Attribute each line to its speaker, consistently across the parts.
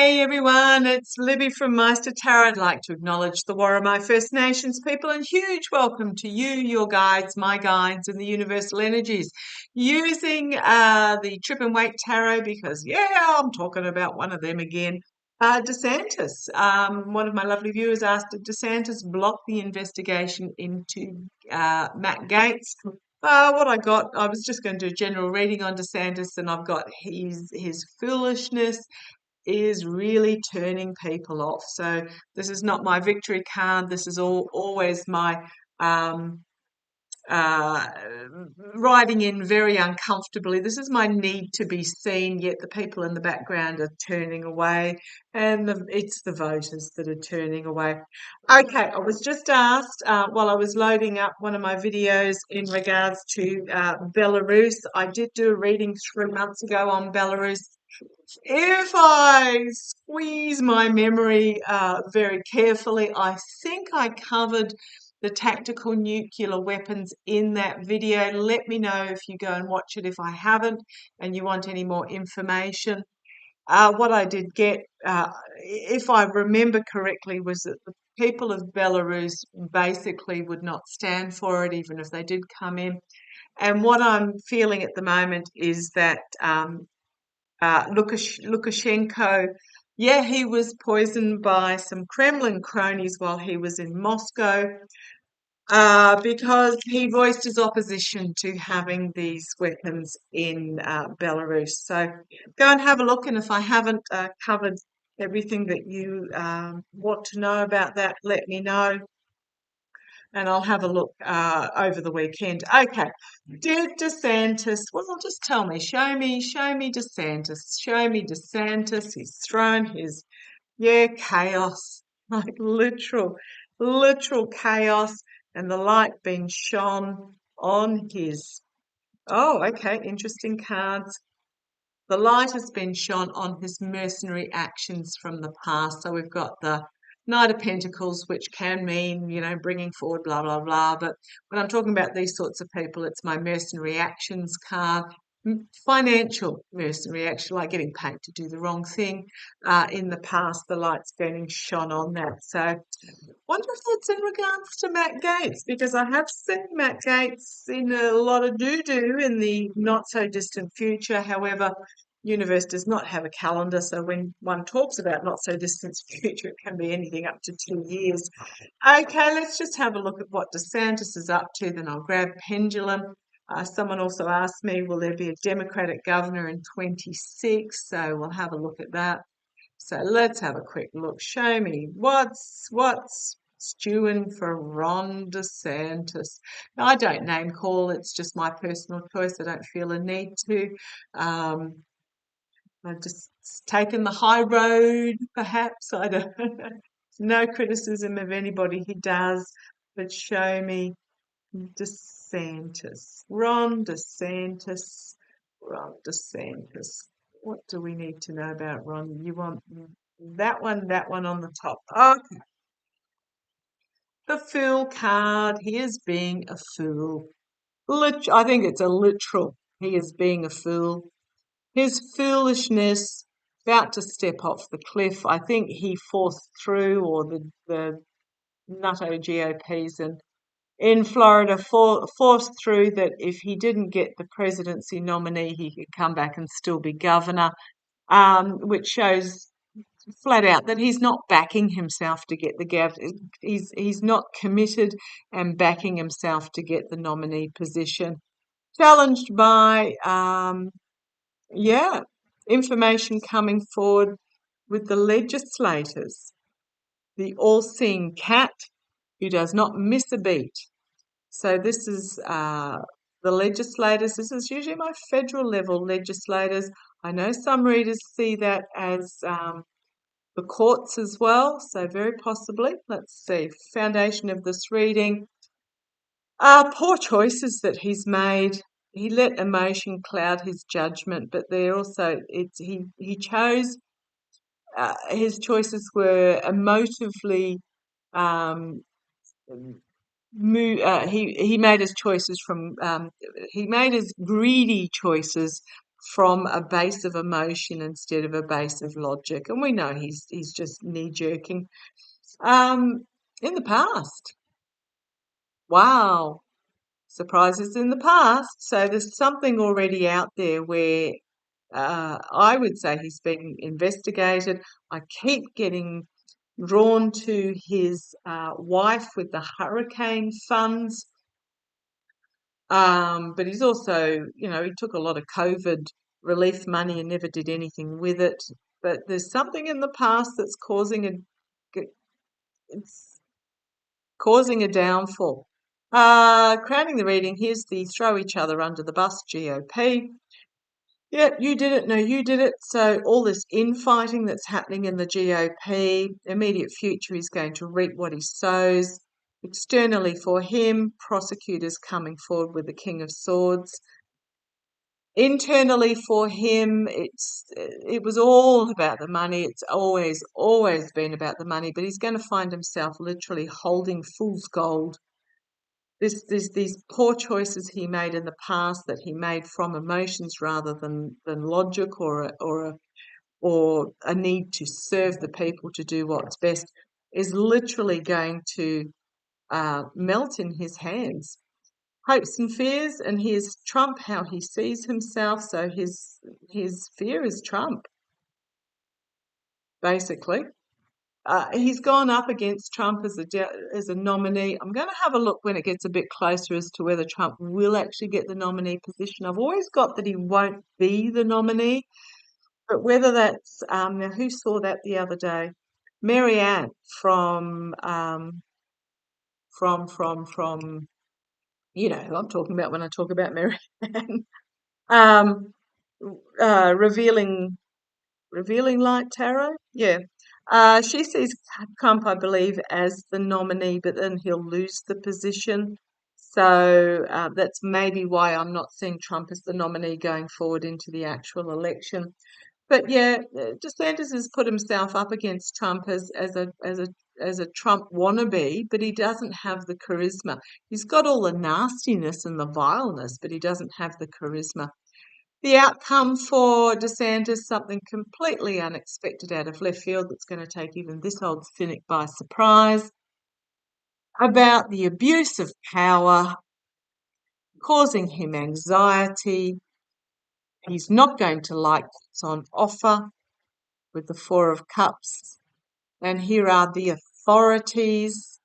Speaker 1: Hey everyone, it's Libby from Meister Tarot. I'd like to acknowledge the Warramai First Nations people and huge welcome to you, your guides, my guides, and the universal energies using the Trip and Wait Tarot because, I'm talking about one of them again. DeSantis. One of my lovely viewers asked, did DeSantis block the investigation into Matt Gaetz? What I was just going to do a general reading on DeSantis, and I've got his foolishness is really turning people off. So this is not my victory card. This is always my um, uh, riding in very uncomfortably. This is my need to be seen, yet the people in the background are turning away, and it's the voters that are turning away. Okay, I was just asked while I was loading up one of my videos in regards to Belarus. I did do a reading 3 months ago on Belarus. If I squeeze my memory very carefully, I think I covered the tactical nuclear weapons in that video. Let me know if you go and watch it if I haven't and you want any more information. What I did get, if I remember correctly, was that the people of Belarus basically would not stand for it, even if they did come in. And what I'm feeling at the moment is that Lukashenko, he was poisoned by some Kremlin cronies while he was in Moscow because he voiced his opposition to having these weapons in Belarus. So go and have a look, and if I haven't covered everything that you want to know about that, let me know. And I'll have a look over the weekend. Okay, did DeSantis, well, just tell me, show me DeSantis, show me DeSantis. He's thrown his, chaos, like literal chaos, and the light being shone on his, okay, interesting cards. The light has been shone on his mercenary actions from the past. So we've got the Knight of Pentacles, which can mean, bringing forward, blah, blah, blah. But when I'm talking about these sorts of people, it's my mercenary actions card. Financial mercenary action, like getting paid to do the wrong thing. In the past, the light's getting shone on that. So wonder if that's in regards to Matt Gaetz, because I have seen Matt Gaetz in a lot of doo-doo in the not so distant future. However, universe does not have a calendar, so when one talks about not so distant future, it can be anything up to 2 years. Okay, let's just have a look at what DeSantis is up to, then I'll grab pendulum. Someone also asked me, will there be a Democratic governor in 26? So we'll have a look at that. So let's have a quick look. Show me what's stewing for Ron DeSantis. Now, I don't name call. It's just my personal choice. I don't feel a need to. I've just taken the high road, perhaps. I don't. No criticism of anybody who does, but show me DeSantis. Ron DeSantis. Ron DeSantis. What do we need to know about Ron? You want that one on the top. Okay. The Fool card. He is being a fool. I think it's a literal. He is being a fool. His foolishness, about to step off the cliff. I think he forced through, or the nutto GOPs in Florida forced through that if he didn't get the presidency nominee, he could come back and still be governor, which shows flat out that he's not backing himself to get the he's not committed and backing himself to get the nominee position. Challenged by information coming forward with the legislators, the all-seeing cat who does not miss a beat. So this is the legislators. This is usually my federal level legislators. I know some readers see that as the courts as well, so very possibly. Let's see. Foundation of this reading. Poor choices that he's made. He let emotion cloud his judgment, but there also he chose. His choices were emotively. He made his choices from. He made his greedy choices from a base of emotion instead of a base of logic. And we know he's just knee-jerking. In the past, wow, surprises in the past. So there's something already out there where I would say he's being investigated. I keep getting drawn to his wife with the hurricane funds. But he's also, he took a lot of COVID relief money and never did anything with it. But there's something in the past that's it's causing a downfall. Crowning the reading, here's the throw each other under the bus GOP. Yeah, you did it. No, you did it. So all this infighting that's happening in the GOP, immediate future, he's going to reap what he sows. Externally for him, prosecutors coming forward with the King of Swords. Internally for him, it was all about the money. It's always been about the money, but he's going to find himself literally holding fool's gold. These poor choices he made in the past that he made from emotions rather than logic or a need to serve the people to do what's best is literally going to melt in his hands. Hopes and fears, and here's Trump, how he sees himself. So his fear is Trump, basically. He's gone up against Trump as a nominee. I'm going to have a look when it gets a bit closer as to whether Trump will actually get the nominee position. I've always got that he won't be the nominee, but whether that's now who saw that the other day? Marianne from who I'm talking about when I talk about Marianne. um, revealing Light Tarot. Yeah. She sees Trump, I believe, as the nominee, but then he'll lose the position. So that's maybe why I'm not seeing Trump as the nominee going forward into the actual election. But yeah, DeSantis has put himself up against Trump as a Trump wannabe, but he doesn't have the charisma. He's got all the nastiness and the vileness, but he doesn't have the charisma. The outcome for DeSantis, something completely unexpected out of left field that's going to take even this old cynic by surprise, about the abuse of power, causing him anxiety. He's not going to like what's on offer with the Four of Cups. And here are the authorities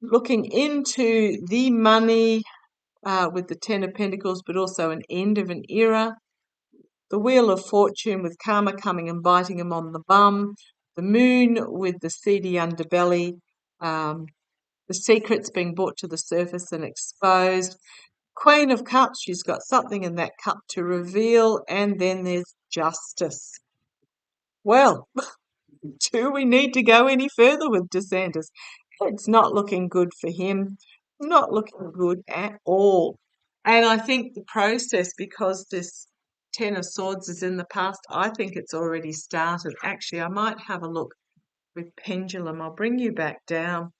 Speaker 1: looking into the money with the Ten of Pentacles, but also an end of an era. The Wheel of Fortune with karma coming and biting him on the bum. The Moon with the seedy underbelly. The secrets being brought to the surface and exposed. Queen of Cups, she's got something in that cup to reveal. And then there's Justice. Well, do we need to go any further with DeSantis? It's not looking good for him. Not looking good at all. And I think the process, because this Ten of Swords is in the past, I think it's already started. Actually, I might have a look with Pendulum. I'll bring you back down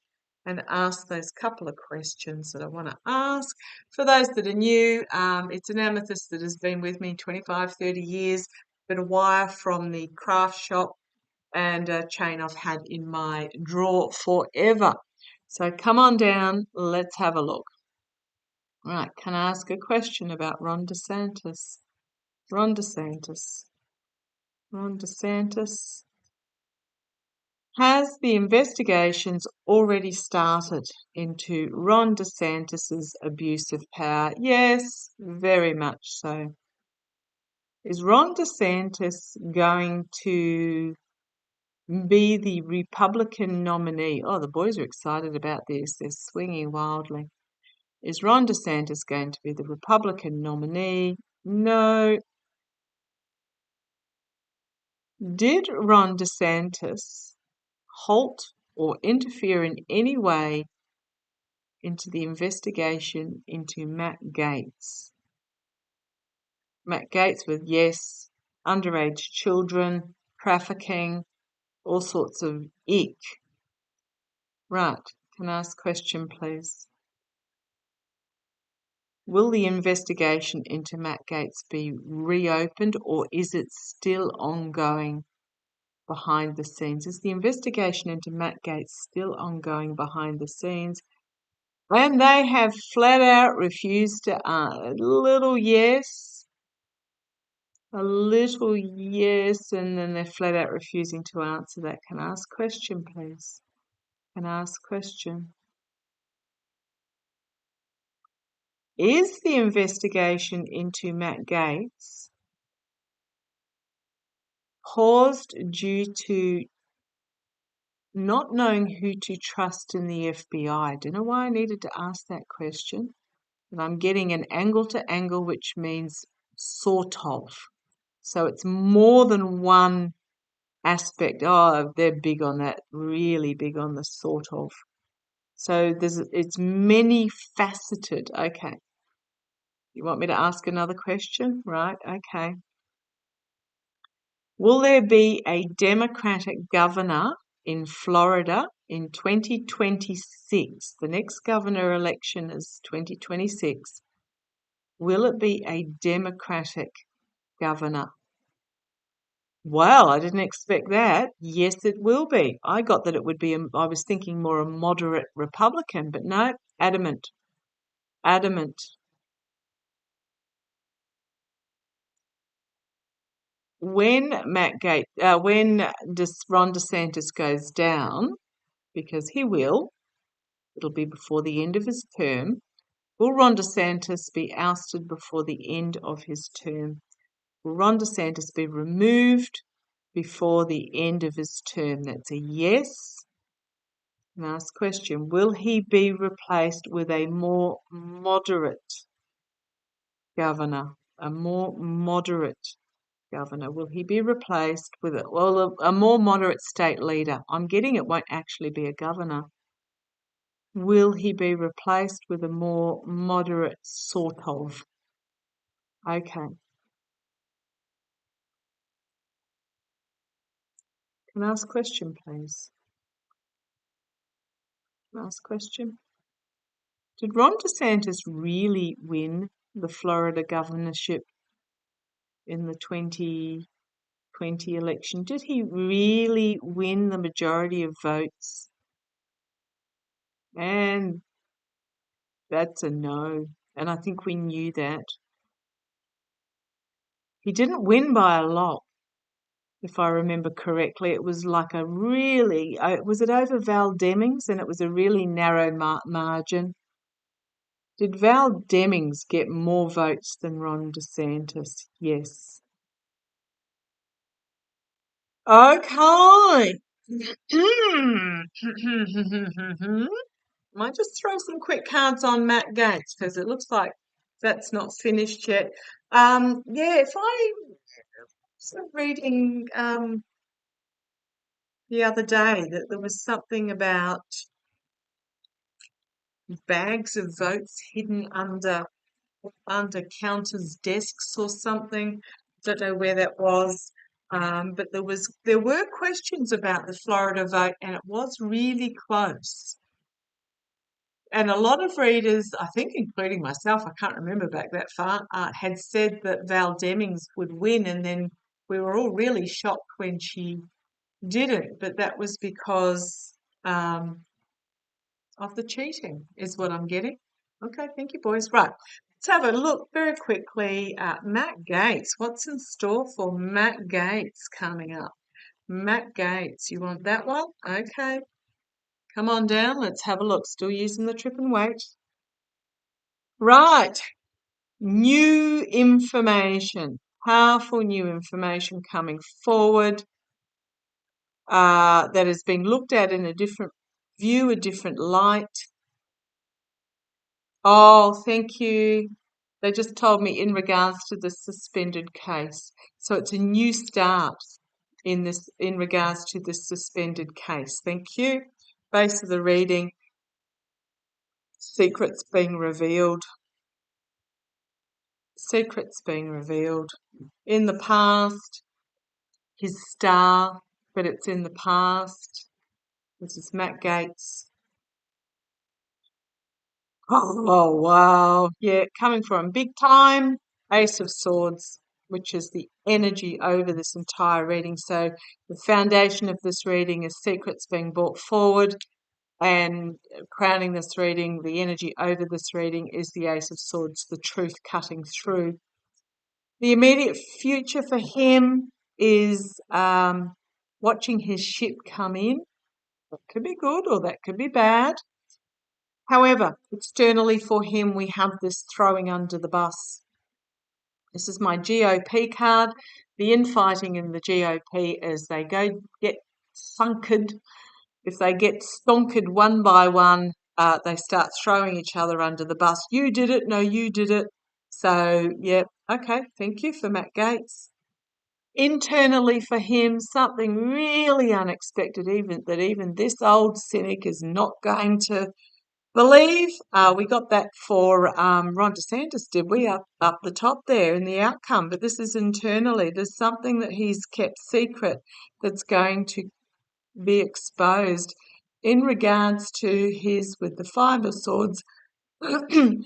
Speaker 1: and ask those couple of questions that I want to ask. For those that are new, it's an amethyst that has been with me 25, 30 years, but a wire from the craft shop and a chain I've had in my drawer forever. So come on down, let's have a look. Right, can I ask a question about Ron DeSantis? Ron DeSantis. Ron DeSantis. Has the investigations already started into Ron DeSantis's abuse of power? Yes, very much so. Is Ron DeSantis going to be the Republican nominee? Oh, the boys are excited about this. They're swinging wildly. Is Ron DeSantis going to be the Republican nominee? No. Did Ron DeSantis halt or interfere in any way into the investigation into Matt Gaetz? Matt Gaetz with, yes, underage children, trafficking, all sorts of ick. Right, can I ask a question, please? Will the investigation into Matt Gaetz be reopened, or is it still ongoing behind the scenes? Is the investigation into Matt Gaetz still ongoing behind the scenes? And they have flat out refused to answer. A little yes, and then they're flat out refusing to answer that. Can I ask question, please? Can I ask question? Is the investigation into Matt Gaetz paused due to not knowing who to trust in the FBI? I don't know why I needed to ask that question. And I'm getting an angle to angle, which means sort of. So it's more than one aspect. Oh, they're big on that, really big on the sort of. So it's many faceted. Okay. You want me to ask another question? Right, okay. Will there be a Democratic governor in Florida in 2026? The next governor election is 2026. Will it be a Democratic governor? Well, I didn't expect that. Yes, it will be. I got that it would be, I was thinking more a moderate Republican, but no, adamant. Adamant. When Ron DeSantis goes down, because he will, it'll be before the end of his term. Will Ron DeSantis be ousted before the end of his term? Will Ron DeSantis be removed before the end of his term? That's a yes. Last question. Will he be replaced with a more moderate governor? A more moderate governor. Will he be replaced with a more moderate state leader? I'm getting it won't actually be a governor. Will he be replaced with a more moderate sort of? Okay. Can I ask a question, please? Can I ask a question? Did Ron DeSantis really win the Florida governorship in the 2020 election? Did he really win the majority of votes? And that's a no. And I think we knew that. He didn't win by a lot, if I remember correctly. It was like a really, was it over Val Demings? And it was a really narrow margin. Did Val Demings get more votes than Ron DeSantis? Yes. Okay. Might just throw some quick cards on Matt Gaetz because it looks like that's not finished yet. Yeah, if I was reading the other day that there was something about bags of votes hidden under counters' desks or something. Don't know where that was. But there were questions about the Florida vote, and it was really close. And a lot of readers, I think including myself, I can't remember back that far, had said that Val Demings would win, and then we were all really shocked when she didn't. But that was because of the cheating, is what I'm getting. Okay, thank you, boys. Right, let's have a look very quickly at Matt Gaetz. What's in store for Matt Gaetz coming up? Matt Gaetz, you want that one? Okay, come on down. Let's have a look. Still using the trip and wait. Right, new information, powerful new information coming forward that has been looked at in a different view, a different light. Oh, thank you. They just told me in regards to the suspended case. So it's a new start in regards to the suspended case. Thank you. Base of the reading. Secrets being revealed. Secrets being revealed. In the past, his star, but it's in the past. This is Matt Gaetz. Oh, wow. Yeah, coming from big time, Ace of Swords, which is the energy over this entire reading. So the foundation of this reading is secrets being brought forward, and crowning this reading, the energy over this reading is the Ace of Swords, the truth cutting through. The immediate future for him is watching his ship come in. That could be good or that could be bad. However, externally for him, we have this throwing under the bus. This is my GOP card. The infighting in the GOP as they go get sunkered. If they get stonkered one by one, they start throwing each other under the bus. You did it. No, you did it. So, yeah, okay. Thank you for Matt Gaetz. Internally for him, something really unexpected, even this old cynic is not going to believe. We got that for Ron DeSantis, did we? Up the top there in the outcome. But this is internally. There's something that he's kept secret that's going to be exposed in regards to his, with the Five of Swords,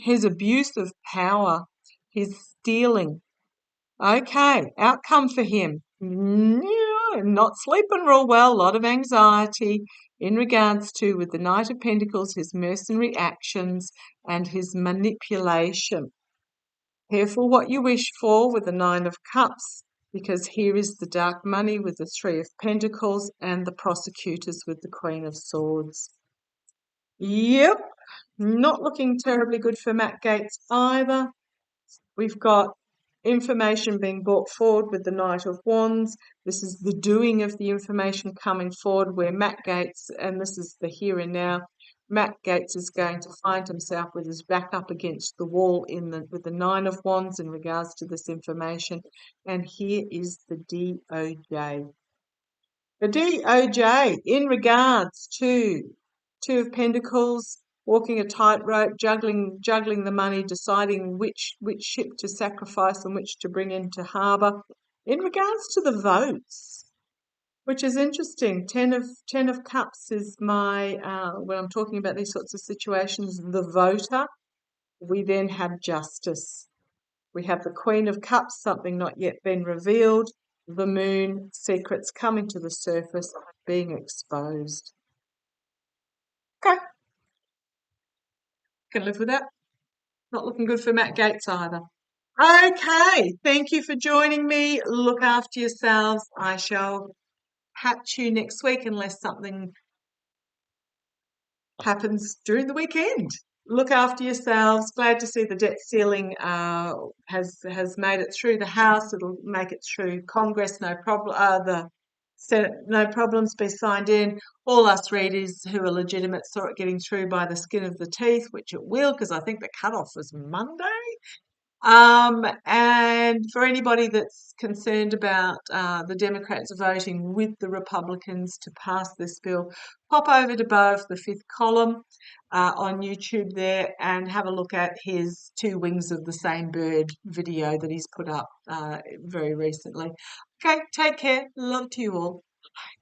Speaker 1: his abuse of power, his stealing. Okay, outcome for him. Not sleeping real well, a lot of anxiety in regards to, with the Knight of Pentacles, his mercenary actions and his manipulation. Careful what you wish for with the Nine of Cups, because here is the dark money with the Three of Pentacles and the prosecutors with the Queen of Swords. Yep, not looking terribly good for Matt Gaetz either. We've got information being brought forward with the Knight of Wands. This is the doing of the information coming forward where Matt Gaetz, and this is the here and now, Matt Gaetz is going to find himself with his back up against the wall with the Nine of Wands in regards to this information. And here is the DOJ. The DOJ in regards to Two of Pentacles, walking a tightrope, juggling the money, deciding which ship to sacrifice and which to bring into harbour. In regards to the votes, which is interesting, Ten of Cups is my when I'm talking about these sorts of situations, the voter. We then have Justice. We have the Queen of Cups, something not yet been revealed. The Moon, secrets coming to the surface, being exposed. Okay, can live with that. Not looking good for Matt Gaetz either. Okay, thank you for joining me. Look after yourselves. I shall catch you next week unless something happens during the weekend. Look after yourselves. Glad to see the debt ceiling has made it through the House. It'll make it through Congress. No problem. The Senate, no problems. Be signed in. All us readers who are legitimate saw it getting through by the skin of the teeth, which it will, because I think the cutoff was Monday. And for anybody that's concerned about the Democrats voting with the Republicans to pass this bill, pop over to both the fifth column on YouTube there and have a look at his Two Wings of the Same Bird video that he's put up very recently. Okay, take care. Love to you all.